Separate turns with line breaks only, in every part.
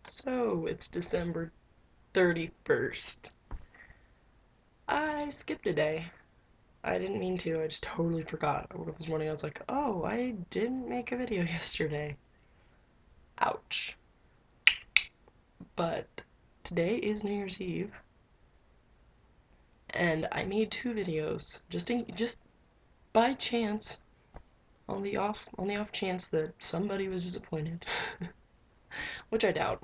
So it's December 31st. I skipped a day. I didn't mean to, I just totally forgot. I woke up this morning, I was like, oh, I didn't make a video yesterday. Ouch. But today is New Year's Eve, and I made two videos just by chance, on the off chance that somebody was disappointed, which I doubt.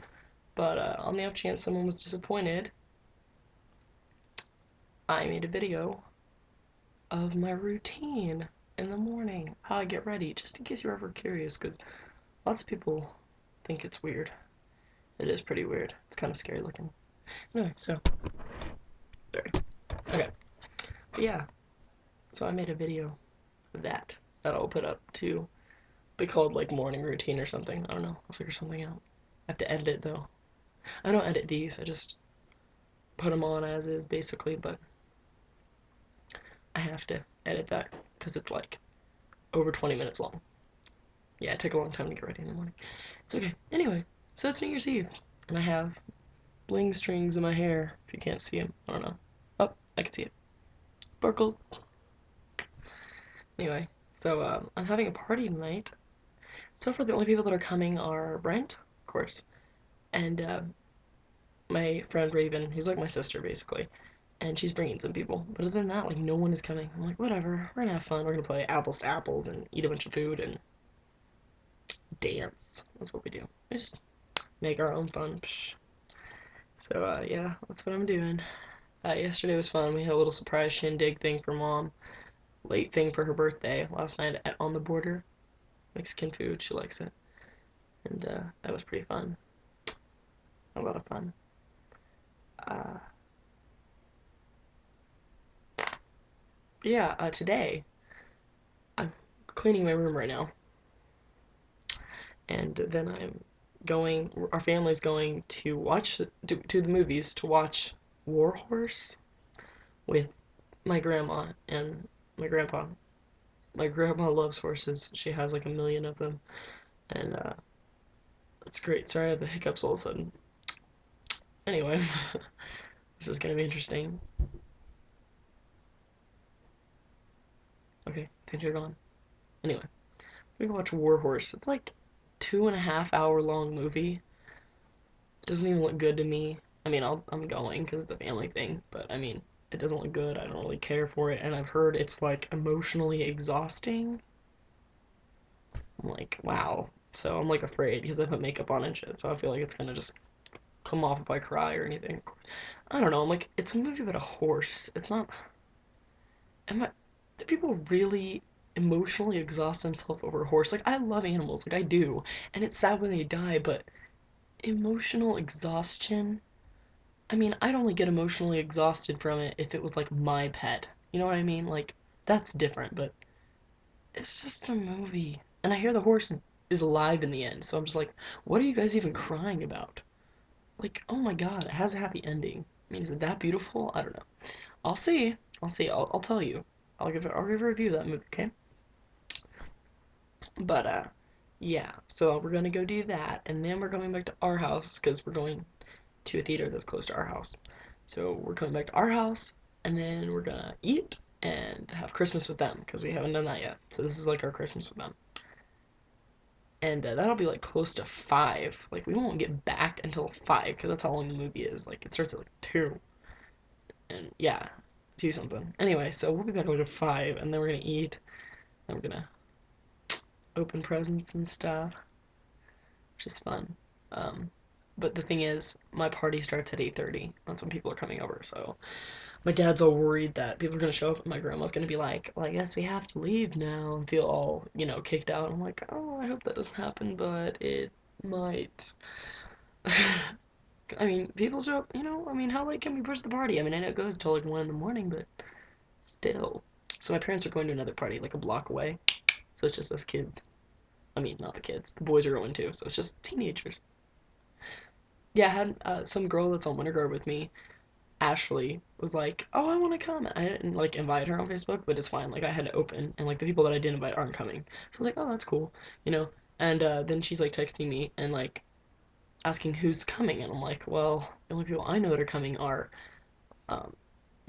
But on the off chance someone was disappointed, I made a video of my routine in the morning, how I get ready, just in case you're ever curious, because lots of people think it's weird. It is pretty weird. It's kind of scary looking. Anyway, so, sorry. Okay. But yeah, so I made a video of that I'll put up to be called like morning routine or something. I don't know. I'll figure something out. I have to edit it though. I don't edit these, I just put them on as is basically, but I have to edit that because it's like over 20 minutes long. Yeah, it took a long time to get ready in the morning. It's okay. Anyway, so it's New Year's Eve, and I have bling strings in my hair. If you can't see them, I don't know. Oh, I can see it. Sparkles. Anyway, so I'm having a party tonight. So far, the only people that are coming are Brent, of course, and my friend Raven, who's like my sister basically, and she's bringing some people. But other than that, like no one is coming. I'm like, whatever. We're gonna have fun. We're gonna play apples to apples and eat a bunch of food and dance. That's what we do. We just make our own fun. Psh. So yeah, that's what I'm doing. Yesterday was fun. We had a little surprise shindig thing for mom. Late thing for her birthday last night at On the Border. Mexican food. She likes it. And that was pretty fun. A lot of fun. Uh, yeah, today I'm cleaning my room right now. And then our family's going to to the movies to watch War Horse with my grandma and my grandpa. My grandma loves horses. She has like a million of them. And it's great. Sorry I have the hiccups all of a sudden. Anyway, this is gonna be interesting. Okay, I think you're gone. Anyway, we can watch War Horse. It's like 2.5 hour long movie. It doesn't even look good to me. I mean, I'm going because it's a family thing, but I mean, it doesn't look good. I don't really care for it, and I've heard it's like emotionally exhausting. I'm like, wow. So I'm like afraid because I put makeup on and shit, so I feel like it's gonna just come off if I cry or anything. I don't know. I'm like, it's a movie about a horse. It's not. Am I? Do people really emotionally exhaust themselves over a horse? Like, I love animals, like I do, and it's sad when they die, but emotional exhaustion. I mean, I'd only get emotionally exhausted from it if it was like my pet. You know what I mean? Like, that's different, but it's just a movie. And I hear the horse is alive in the end, so I'm just like, what are you guys even crying about? Like, oh my god, it has a happy ending. I mean, is it that beautiful? I don't know. I'll see. I'll see. I'll tell you. I'll give a review of that movie, okay? But yeah. So we're gonna go do that, and then we're going back to our house because we're going to a theater that's close to our house. So we're coming back to our house, and then we're gonna eat and have Christmas with them because we haven't done that yet. So this is like our Christmas with them, and that'll be like close to 5. Like we won't get back until 5 because that's how long the movie is. Like it starts at like 2, and yeah, 2 something. Anyway, so we'll be back at 5, and then we're gonna eat, and we're gonna open presents and stuff, which is fun. Um, but the thing is, my party starts at 8:30. That's when people are coming over, so my dad's all worried that people are gonna show up and my grandma's gonna be like, well, I guess we have to leave now and feel all, kicked out. I'm like, oh, I hope that doesn't happen, but it might. I mean, people show up, I mean, how late can we push the party? I mean, I know it goes till like 1 in the morning, but still. So my parents are going to another party, like a block away. So it's just us kids. I mean, not the kids. The boys are going too, so it's just teenagers. Yeah, I had some girl that's on Winter Guard with me. Ashley was like, "Oh, I want to come." I didn't like invite her on Facebook, but it's fine. Like I had to open, and like the people that I didn't invite aren't coming. So I was like, "Oh, that's cool," you know. And then she's like texting me, and like asking who's coming, and I'm like, well, the only people I know that are coming are um,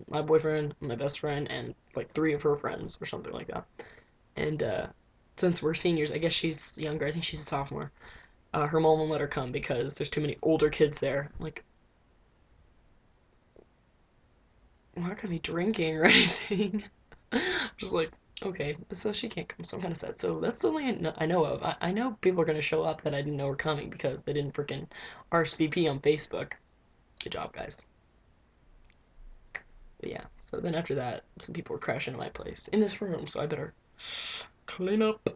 my boyfriend, my best friend, and like three of her friends or something like that. And since we're seniors, I guess she's younger. I think she's a sophomore. Her mom won't let her come because there's too many older kids there. Like, I'm not gonna be drinking or anything. Just like, okay, so she can't come, so I'm kind of sad. So that's the only I know of. I know people are gonna show up that I didn't know were coming because they didn't freaking RSVP on Facebook. Good job, guys. But yeah, so then after that, some people were crashing in my place in this room, so I better clean up.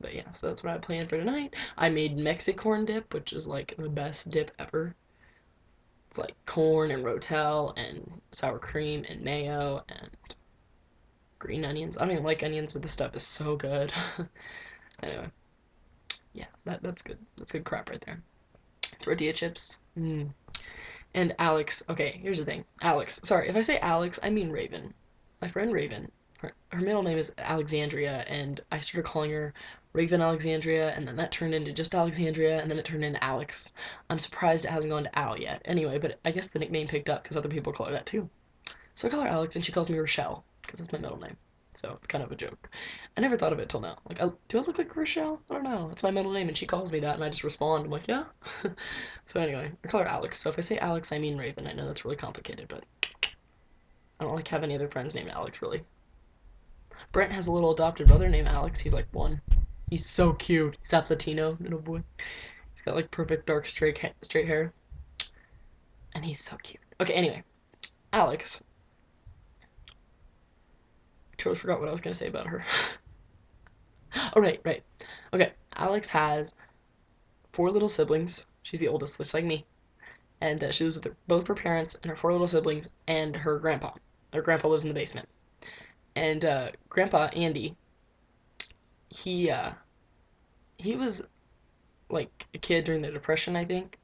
But yeah, so that's what I planned for tonight. I made Mexicorn dip, which is like the best dip ever. It's like corn and rotel and sour cream and mayo and green onions. I don't even like onions, but this stuff is so good. Anyway, yeah, that's good. That's good crap right there. Tortilla chips. Mm. And Alex. Okay, here's the thing. Alex. Sorry, if I say Alex, I mean Raven. My friend Raven. Her middle name is Alexandria, and I started calling her Raven Alexandria, and then that turned into just Alexandria, and then it turned into Alex. I'm surprised it hasn't gone to Al yet. Anyway, but I guess the nickname picked up because other people call her that too. So I call her Alex, and she calls me Rochelle because that's my middle name. So it's kind of a joke. I never thought of it till now. Like, do I look like Rochelle? I don't know. It's my middle name, and she calls me that, and I just respond. I'm like, yeah. So anyway, I call her Alex. So if I say Alex, I mean Raven. I know that's really complicated, but I don't like have any other friends named Alex, really. Brent has a little adopted brother named Alex. He's like one. He's so cute. He's half Latino, little boy. He's got like perfect dark straight hair, and he's so cute. Okay, anyway, Alex. I totally forgot what I was gonna say about her. Oh right. Okay, Alex has four little siblings. She's the oldest, just like me, and she lives with both her parents and her four little siblings and her grandpa. Her grandpa lives in the basement, and Grandpa Andy, he uh, he was like a kid during the Depression, I think,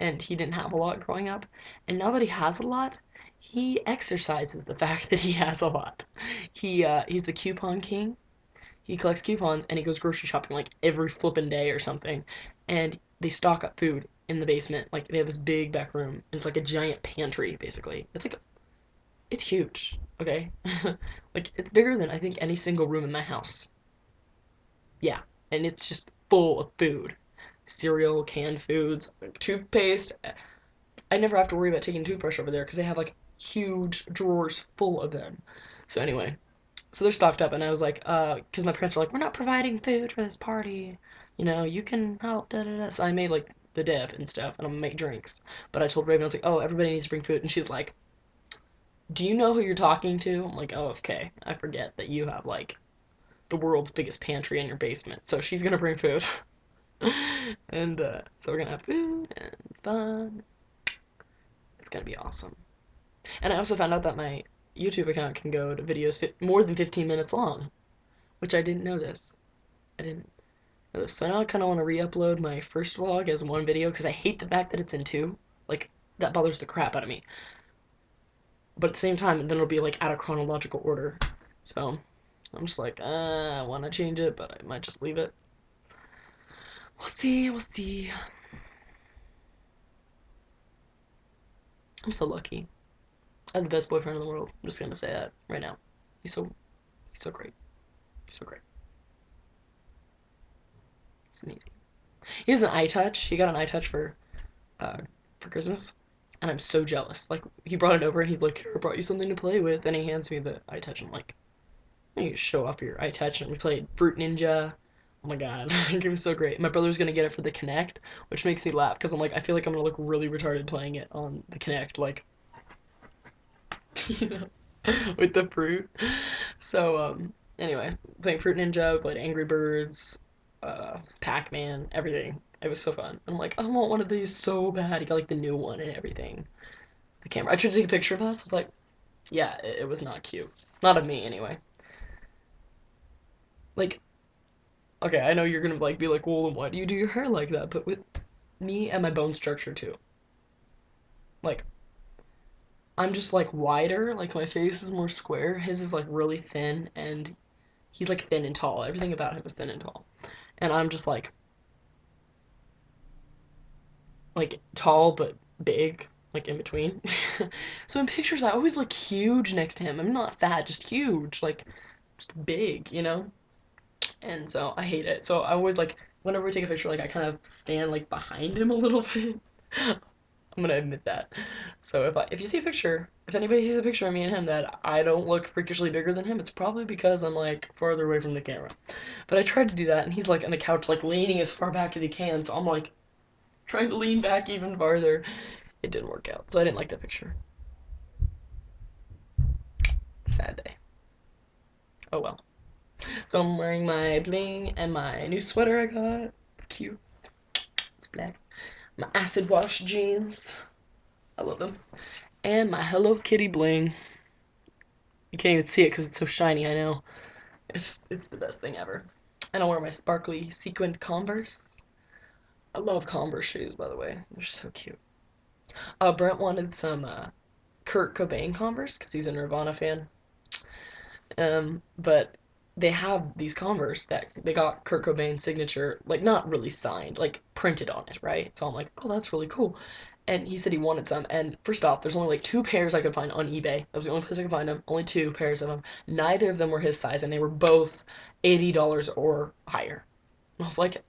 and he didn't have a lot growing up. And now that he has a lot, he exercises the fact that he has a lot. He's the coupon king. He collects coupons and he goes grocery shopping like every flippin' day or something. And they stock up food in the basement. Like they have this big back room and it's like a giant pantry basically. It's huge, okay? Like it's bigger than I think any single room in my house. Yeah, and it's just full of food. Cereal, canned foods, like toothpaste. I never have to worry about taking toothbrush over there because they have like huge drawers full of them. So anyway, so they're stocked up, and I was like, because my parents were like, we're not providing food for this party, you can help, da da da. So I made like the dip and stuff, and I'm gonna make drinks. But I told Raven, I was like, oh, everybody needs to bring food, and she's like, do you know who you're talking to? I'm like, oh, okay, I forget that you have like the world's biggest pantry in your basement, so she's gonna bring food. And so we're gonna have food and fun. It's gonna be awesome. And I also found out that my YouTube account can go to videos more than 15 minutes long, which I didn't know this. I didn't know this. So now I kind of want to re-upload my first vlog as one video because I hate the fact that it's in two. Like, that bothers the crap out of me. But at the same time, then it'll be like out of chronological order. So I'm just like, I want to change it, but I might just leave it. We'll see, we'll see. I'm so lucky. I have the best boyfriend in the world. I'm just gonna say that right now. He's so great. He's so great. It's amazing. He has an iTouch. He got an iTouch uh for Christmas, and I'm so jealous. Like he brought it over and he's like, "Here, I brought you something to play with," and he hands me the iTouch. I'm like, "You show off your iTouch," and we played Fruit Ninja. Oh my god, it was so great. My brother's gonna get it for the Kinect, which makes me laugh because I'm like, I feel like I'm gonna look really retarded playing it on the Kinect, like, you know, with the fruit. So anyway, playing Fruit Ninja, played Angry Birds, Pac-Man, everything. It was so fun. I'm like, I want one of these so bad. He got like the new one and everything. The camera. I tried to take a picture of us. I was like, yeah, it was not cute. Not of me anyway. Like, okay, I know you're gonna like be like, well, then why do you do your hair like that? But with me and my bone structure too. Like, I'm just like wider. Like my face is more square. His is like really thin, and he's like thin and tall. Everything about him is thin and tall, and I'm just like like tall but big, like in between. So in pictures, I always look huge next to him. I'm not fat, just huge, like just big, you know? And so I hate it. So I always like, whenever we take a picture, like I kind of stand like behind him a little bit. I'm gonna admit that. So if you see a picture, if anybody sees a picture of me and him that I don't look freakishly bigger than him, it's probably because I'm like farther away from the camera. But I tried to do that, and he's like on the couch, like leaning as far back as he can. So I'm like trying to lean back even farther. It didn't work out, so I didn't like that picture. Sad day. Oh well. So I'm wearing my bling and my new sweater I got. It's cute. It's black. My acid wash jeans. I love them. And my Hello Kitty bling. You can't even see it because it's so shiny, I know. It's the best thing ever. And I'll wear my sparkly sequined Converse. I love Converse shoes, by the way. They're so cute. Brent wanted some Kurt Cobain Converse because he's a Nirvana fan. But they have these Converse that they got Kurt Cobain's signature, like not really signed, like printed on it, right? So I'm like, oh, that's really cool. And he said he wanted some. And first off, there's only like two pairs I could find on eBay. That was the only place I could find them. Only two pairs of them. Neither of them were his size, and they were both $80 or higher. And I was like,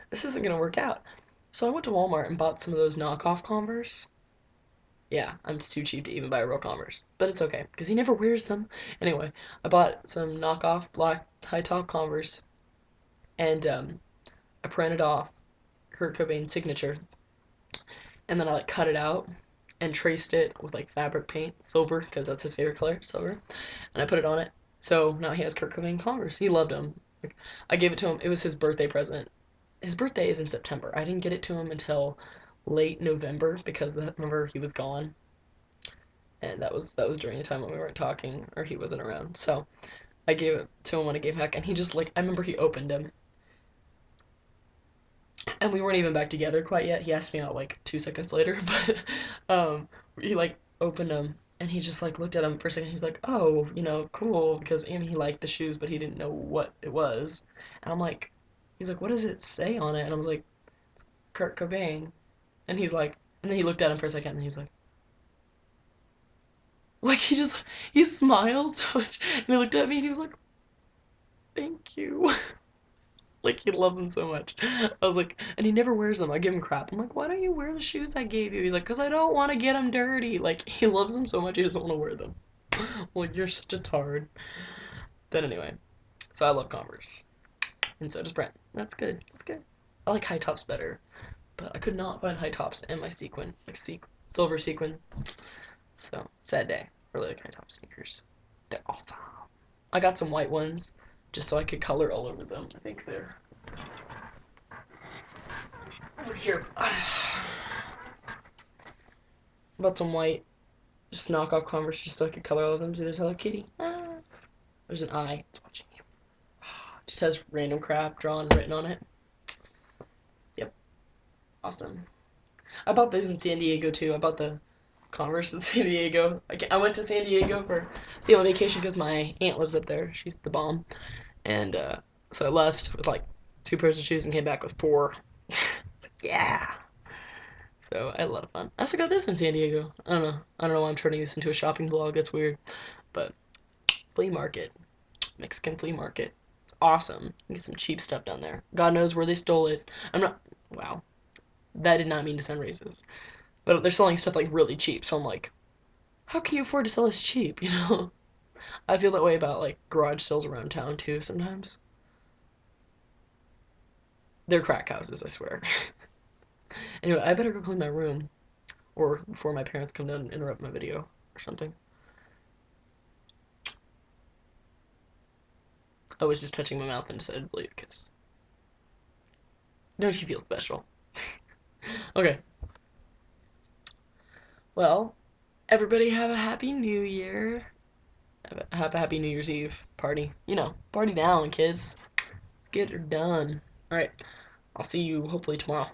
this isn't gonna work out. So I went to Walmart and bought some of those knockoff Converse. Yeah, I'm too cheap to even buy real Converse, but it's okay because he never wears them. Anyway, I bought some knockoff black high top Converse, and I printed off Kurt Cobain's signature, and then I like cut it out and traced it with like fabric paint, silver, because that's his favorite color, silver, and I put it on it. So now he has Kurt Cobain Converse. He loved them. Like, I gave it to him. It was his birthday present. His birthday is in September. I didn't get it to him until late November because remember he was gone, and that was during the time when we weren't talking or he wasn't around. So I gave it to him when I gave back, and he just like I remember he opened them, and we weren't even back together quite yet. He asked me out like 2 seconds later, but he like opened them. And he just like looked at them for a second. He's like, "Oh, cool," because he liked the shoes, but he didn't know what it was. And I'm like, he's like, "What does it say on it?" And I was like, "It's Kurt Cobain." And he's like, and then he looked at him for a second, and he was like he smiled so much, and he looked at me, and he was like, "Thank you." Like he loved them so much. I was like, and he never wears them. I give him crap. I'm like, "Why don't you wear the shoes I gave you?" He's like, "Cause I don't want to get them dirty." Like he loves them so much, he doesn't want to wear them. Like you're such a tard. Then anyway, so I love Converse, and so does Brent. That's good. That's good. I like high tops better, but I could not find high tops in my sequin, like silver sequin. So sad day. Really like high top sneakers. They're awesome. I got some white ones just so I could color all over them. I think they're over here. Bought some white, just knockoff Converse just so I could color all of them. See, there's Hello Kitty. There's an eye. It's watching you. It just has random crap drawn written on it. Yep. Awesome. I bought these in San Diego too. I bought the Converse in San Diego. I went to San Diego for the on vacation because my aunt lives up there. She's the bomb. And so I left with like 2 pairs of shoes and came back with four. It's like, yeah. So I had a lot of fun. I also got this in San Diego. I don't know. I don't know why I'm turning this into a shopping vlog. That's weird. But flea market. Mexican flea market. It's awesome. You get some cheap stuff down there. God knows where they stole it. I'm not. Wow. That did not mean to sound racist. But they're selling stuff like really cheap. So I'm like, how can you afford to sell this cheap? I feel that way about like garage sales around town too sometimes. They're crack houses, I swear. Anyway, I better go clean my room, or before my parents come down and interrupt my video or something. I was just touching my mouth and decided to blow you a kiss. Don't you feel special? Okay. Well, everybody have a happy New Year. Have a happy New Year's Eve party. Party down, kids. Let's get her done. All right. I'll see you hopefully tomorrow.